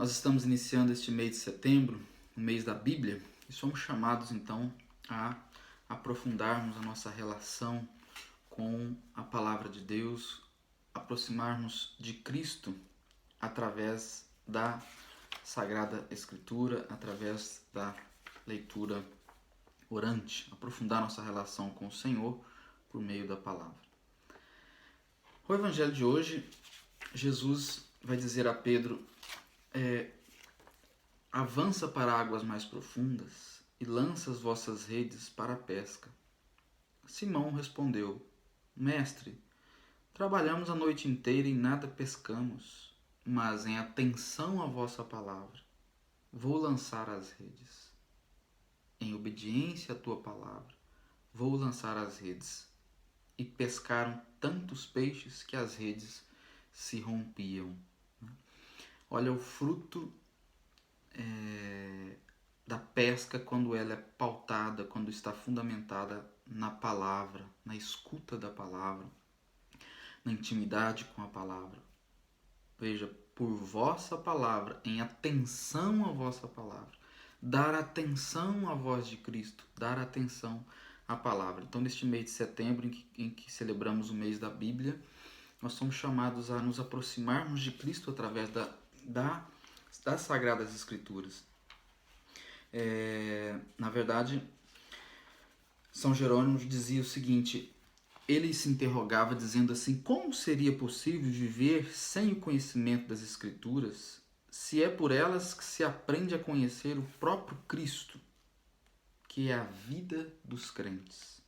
Nós estamos iniciando este mês de setembro, o mês da Bíblia, e somos chamados então a aprofundarmos a nossa relação com a Palavra de Deus, aproximarmos de Cristo através da Sagrada Escritura, através da leitura orante, aprofundar nossa relação com o Senhor por meio da Palavra. O Evangelho de hoje, Jesus vai dizer a Pedro: avança para águas mais profundas e lança as vossas redes para a pesca. Simão respondeu: Mestre, trabalhamos a noite inteira e nada pescamos, mas em atenção à vossa palavra, vou lançar as redes. Em obediência à tua palavra, vou lançar as redes. E pescaram tantos peixes que as redes se rompiam. Olha o fruto da pesca quando ela é pautada, quando está fundamentada na palavra, na escuta da palavra, na intimidade com a palavra. Veja, por vossa palavra, em atenção à vossa palavra, dar atenção à voz de Cristo, dar atenção à palavra. Então, neste mês de setembro, em que celebramos o mês da Bíblia, nós somos chamados a nos aproximarmos de Cristo através das Sagradas Escrituras. Na verdade, São Jerônimo dizia o seguinte: ele se interrogava dizendo assim: como seria possível viver sem o conhecimento das Escrituras, se é por elas que se aprende a conhecer o próprio Cristo, que é a vida dos crentes.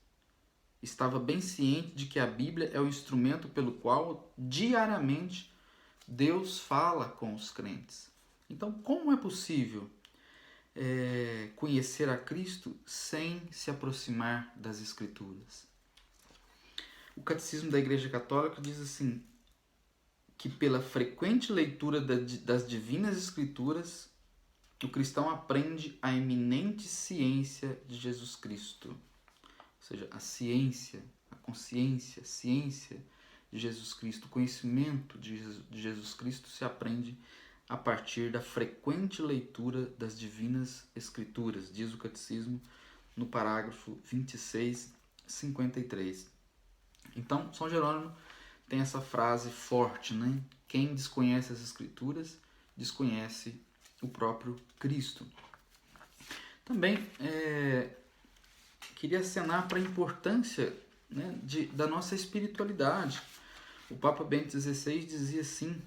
Estava bem ciente de que a Bíblia é o instrumento pelo qual diariamente Deus fala com os crentes. Então, como é possível conhecer a Cristo sem se aproximar das Escrituras? O Catecismo da Igreja Católica diz assim, que pela frequente leitura das Divinas Escrituras, o cristão aprende a eminente ciência de Jesus Cristo. Ou seja, a ciência, a consciência, a ciência de Jesus Cristo, o conhecimento de Jesus Cristo se aprende a partir da frequente leitura das Divinas Escrituras, diz o Catecismo no parágrafo 2653. Então, São Jerônimo tem essa frase forte, né? Quem desconhece as Escrituras, desconhece o próprio Cristo. Também queria acenar para a importância, né, da nossa espiritualidade. O Papa Bento XVI dizia assim,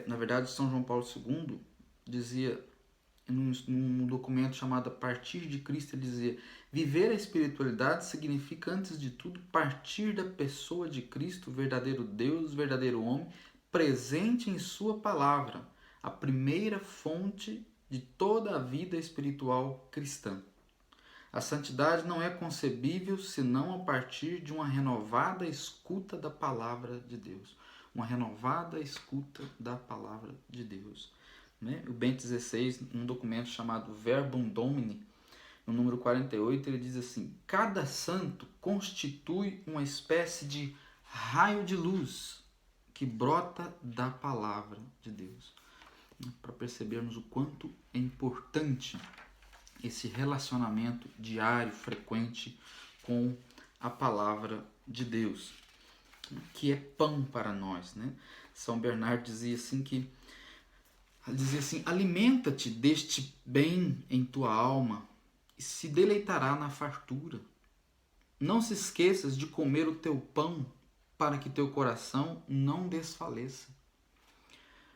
na verdade São João Paulo II dizia num documento chamado A Partir de Cristo, ele dizia: viver a espiritualidade significa, antes de tudo, partir da pessoa de Cristo, verdadeiro Deus, verdadeiro homem, presente em sua palavra, a primeira fonte de toda a vida espiritual cristã. A santidade não é concebível senão a partir de uma renovada escuta da palavra de Deus. Uma renovada escuta da palavra de Deus. O Bento XVI, num documento chamado Verbum Domini, no número 48, ele diz assim: cada santo constitui uma espécie de raio de luz que brota da palavra de Deus. Para percebermos o quanto é importante esse relacionamento diário, frequente com a palavra de Deus, que é pão para nós, né? São Bernardo dizia assim alimenta-te deste bem em tua alma e se deleitará na fartura. Não se esqueças de comer o teu pão para que teu coração não desfaleça,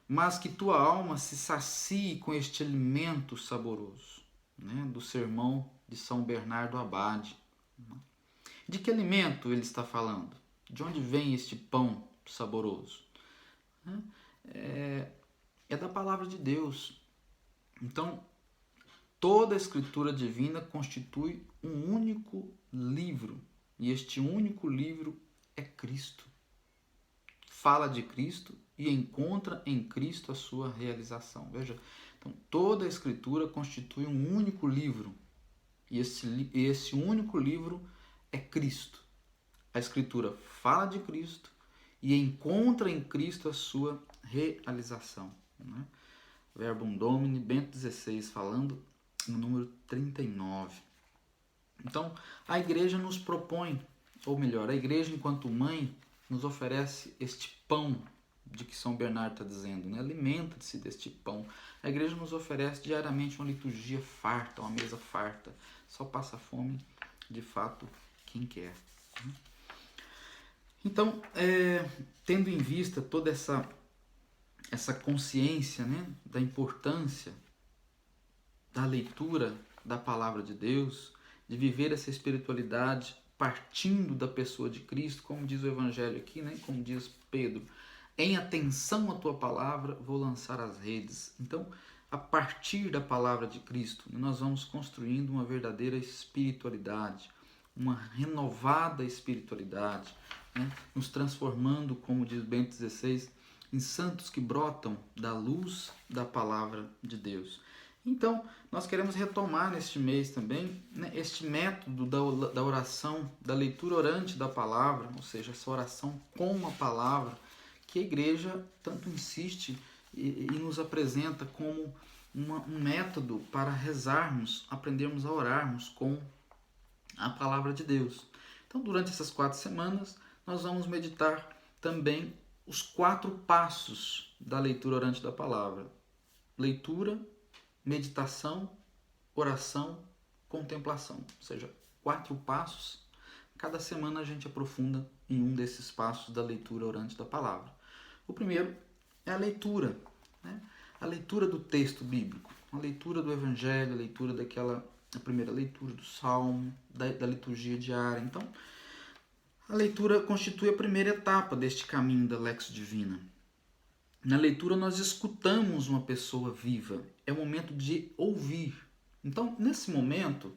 mas que tua alma se sacie com este alimento saboroso, né, do sermão de São Bernardo Abade. De que alimento ele está falando? De onde vem este pão saboroso? É da palavra de Deus. Então, toda a Escritura divina constitui um único livro, e este único livro é Cristo. Fala de Cristo e encontra em Cristo a sua realização. Veja, então, toda a Escritura constitui um único livro, e esse único livro é Cristo. A Escritura fala de Cristo e encontra em Cristo a sua realização. Né? Verbum Domini, Bento XVI, falando no número 39. Então, a igreja nos propõe, ou melhor, a igreja enquanto mãe nos oferece este pão de que São Bernardo está dizendo, né? Alimenta-se deste pão. A igreja nos oferece diariamente uma liturgia farta, uma mesa farta. Só passa fome, de fato, quem quer. Então, tendo em vista toda essa consciência, né, da importância da leitura da palavra de Deus, de viver essa espiritualidade partindo da pessoa de Cristo, como diz o Evangelho aqui, né, como diz Pedro, em atenção à tua palavra vou lançar as redes. Então, a partir da palavra de Cristo, nós vamos construindo uma verdadeira espiritualidade, uma renovada espiritualidade, né, nos transformando, como diz Bento XVI, em santos que brotam da luz da palavra de Deus. Então, nós queremos retomar neste mês também, né, este método da oração, da leitura orante da palavra, ou seja, essa oração com a palavra, que a igreja tanto insiste e nos apresenta como um método para rezarmos, aprendermos a orarmos com a palavra de Deus. Então, durante essas 4 semanas, nós vamos meditar também os 4 passos da leitura orante da palavra: leitura, meditação, oração, contemplação. Ou seja, 4 passos. Cada semana a gente aprofunda em um desses passos da leitura orante da palavra. O primeiro é a leitura, né? A leitura do texto bíblico, a leitura do Evangelho, a leitura a primeira leitura do Salmo, da liturgia diária. Então, a leitura constitui a primeira etapa deste caminho da Lex Divina. Na leitura nós escutamos uma pessoa viva, é o momento de ouvir. Então, nesse momento,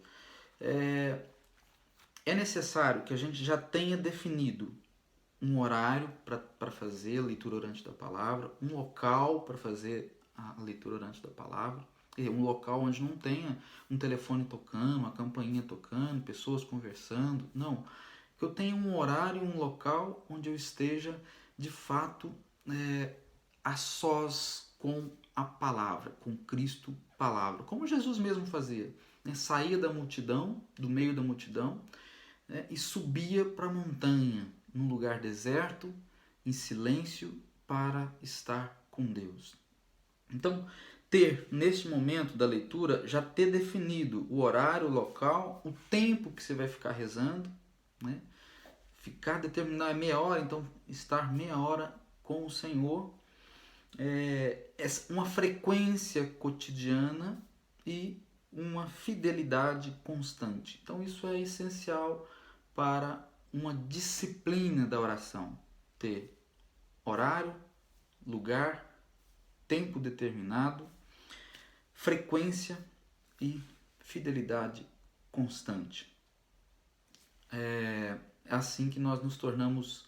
é necessário que a gente já tenha definido um horário para fazer a leitura orante da palavra, um local para fazer a leitura orante da palavra, um local onde não tenha um telefone tocando, uma campainha tocando, pessoas conversando. Não, que eu tenha um horário, um local onde eu esteja de fato a sós com a palavra, com Cristo palavra, como Jesus mesmo fazia, né? Saía da multidão, do meio da multidão, né? E subia para a montanha, num lugar deserto, em silêncio, para estar com Deus. Então, neste momento da leitura, já ter definido o horário, o local, o tempo que você vai ficar rezando, né? Determinar meia hora, então estar meia hora com o Senhor, uma frequência cotidiana e uma fidelidade constante. Então isso é essencial para uma disciplina da oração. Ter horário, lugar, tempo determinado, frequência e fidelidade constante. É assim que nós nos tornamos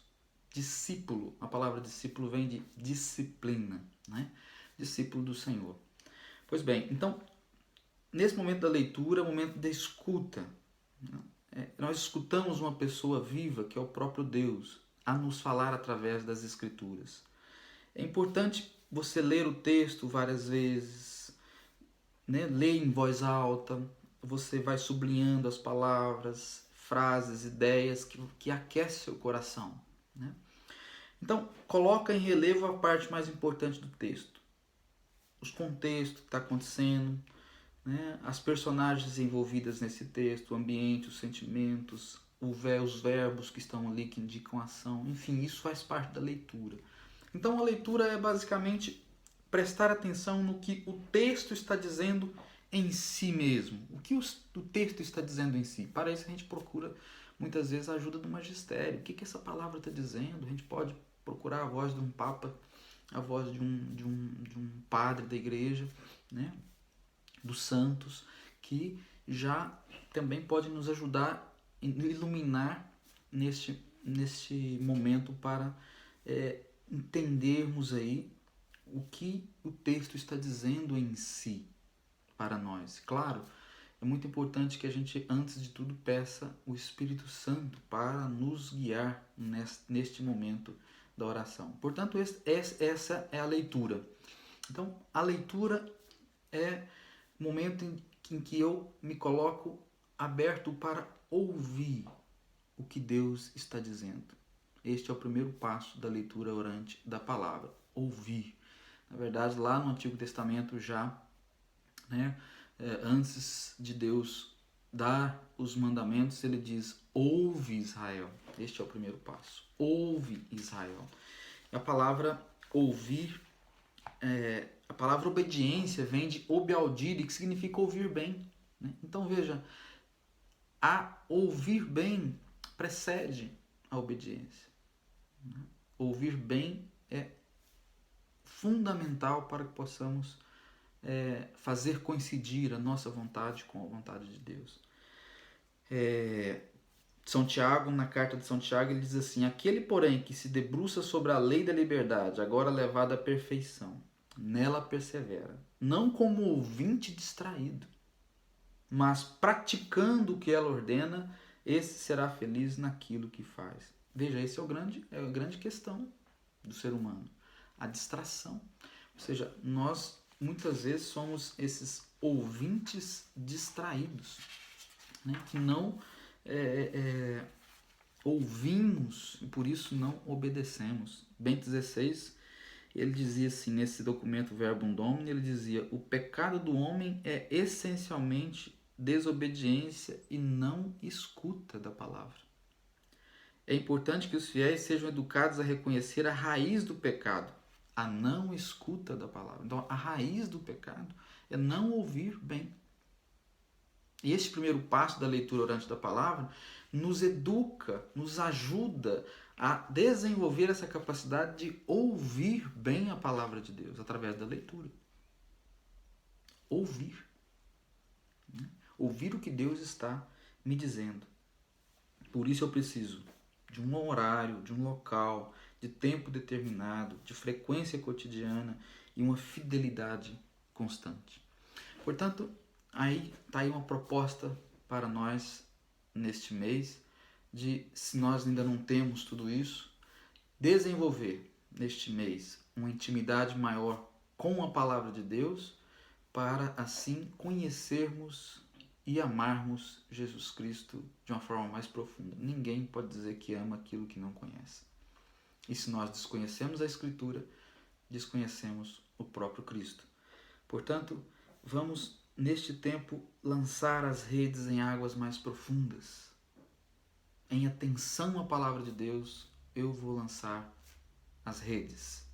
discípulo. A palavra discípulo vem de disciplina, né? Discípulo do Senhor. Pois bem, então, nesse momento da leitura, é o momento da escuta. Nós escutamos uma pessoa viva, que é o próprio Deus, a nos falar através das Escrituras. É importante você ler o texto várias vezes, né? Ler em voz alta, você vai sublinhando as palavras, frases, ideias que aquecem seu coração, né? Então, coloca em relevo a parte mais importante do texto. Os contextos que está acontecendo, né? As personagens envolvidas nesse texto, o ambiente, os sentimentos, os verbos que estão ali, que indicam ação. Enfim, isso faz parte da leitura. Então, a leitura é basicamente prestar atenção no que o texto está dizendo em si mesmo. O que o texto está dizendo em si. Para isso, a gente procura muitas vezes a ajuda do magistério. O que essa palavra está dizendo? A gente pode procurar a voz de um papa, a voz de um padre da igreja, né? Dos santos, que já também pode nos ajudar a iluminar neste momento para entendermos aí o que o texto está dizendo em si para nós. Claro, é muito importante que a gente, antes de tudo, peça o Espírito Santo para nos guiar neste momento da oração. Portanto, essa é a leitura. Então, a leitura é o momento em que eu me coloco aberto para ouvir o que Deus está dizendo. Este é o primeiro passo da leitura orante da palavra, ouvir. Na verdade, lá no Antigo Testamento já, né, antes de Deus dar os mandamentos, ele diz, ouve Israel. Este é o primeiro passo, ouve Israel. A palavra ouvir, a palavra obediência vem de obeaudire, que significa ouvir bem. Né? Então veja, a ouvir bem precede a obediência. Ouvir bem é fundamental para que possamos fazer coincidir a nossa vontade com a vontade de Deus. São Tiago, na carta de São Tiago, ele diz assim: aquele, porém, que se debruça sobre a lei da liberdade, agora levada à perfeição, nela persevera, não como ouvinte distraído, mas praticando o que ela ordena, esse será feliz naquilo que faz. Veja, esse é a grande questão do ser humano, a distração. Ou seja, nós muitas vezes somos esses ouvintes distraídos, né, que não ouvimos e por isso não obedecemos. Bento XVI, ele dizia assim, nesse documento Verbum Domini, ele dizia: o pecado do homem é essencialmente desobediência e não escuta da palavra. É importante que os fiéis sejam educados a reconhecer a raiz do pecado, a não escuta da palavra. Então, a raiz do pecado é não ouvir bem. E este primeiro passo da leitura orante da palavra nos educa, nos ajuda a desenvolver essa capacidade de ouvir bem a palavra de Deus através da leitura. Ouvir. Né? Ouvir o que Deus está me dizendo. Por isso eu preciso de um horário, de um local, de tempo determinado, de frequência cotidiana e uma fidelidade constante. Portanto, aí está aí uma proposta para nós neste mês de, se nós ainda não temos tudo isso, desenvolver neste mês uma intimidade maior com a palavra de Deus para assim conhecermos e amarmos Jesus Cristo de uma forma mais profunda. Ninguém pode dizer que ama aquilo que não conhece. E se nós desconhecemos a Escritura, desconhecemos o próprio Cristo. Portanto, vamos neste tempo lançar as redes em águas mais profundas. Em atenção à palavra de Deus, eu vou lançar as redes.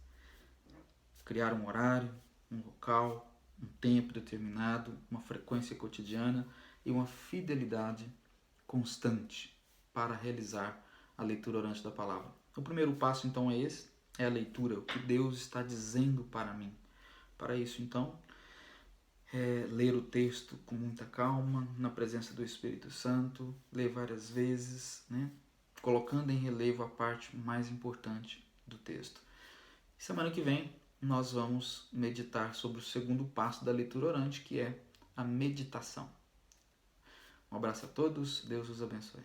Criar um horário, um local, um tempo determinado, uma frequência cotidiana e uma fidelidade constante para realizar a leitura orante da palavra. O primeiro passo, então, é esse, é a leitura, o que Deus está dizendo para mim. Para isso, então, ler o texto com muita calma, na presença do Espírito Santo, ler várias vezes, né? Colocando em relevo a parte mais importante do texto. Semana que vem nós vamos meditar sobre o segundo passo da leitura orante, que é a meditação. Um abraço a todos, Deus os abençoe.